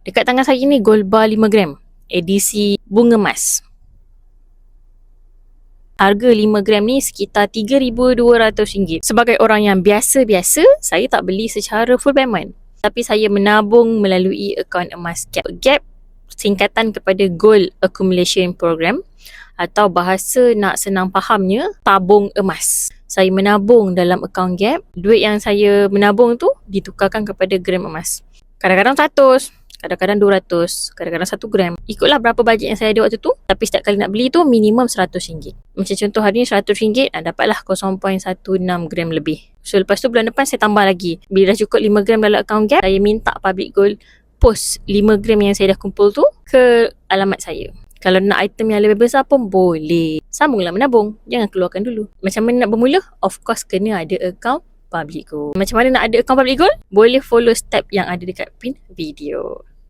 Dekat tangan saya ni gold bar 5 gram. Edisi bunga emas. Harga 5 gram ni sekitar RM3,200. Sebagai orang yang biasa-biasa, saya tak beli secara full payment. Tapi saya menabung melalui akaun emas Gap. Gap singkatan kepada Gold Accumulation Program, atau bahasa nak senang fahamnya, tabung emas. Saya menabung dalam akaun Gap. Duit yang saya menabung tu ditukarkan kepada gram emas. Kadang-kadang 100, kadang-kadang 200, kadang-kadang 1 gram. Ikutlah berapa bajet yang saya ada waktu tu. Tapi setiap kali nak beli tu minimum RM100. Macam contoh hari ni RM100, dapatlah 0.16 gram lebih. So lepas tu bulan depan saya tambah lagi. Bila dah cukup 5 gram dalam akaun Gap, saya minta Public Gold post 5 gram yang saya dah kumpul tu ke alamat saya. Kalau nak item yang lebih besar pun boleh. Sambunglah menabung. Jangan keluarkan dulu. Macam mana nak bermula? Of course kena ada akaun Public Gold. Macam mana nak ada akaun Public Gold? Boleh follow step yang ada dekat pin video.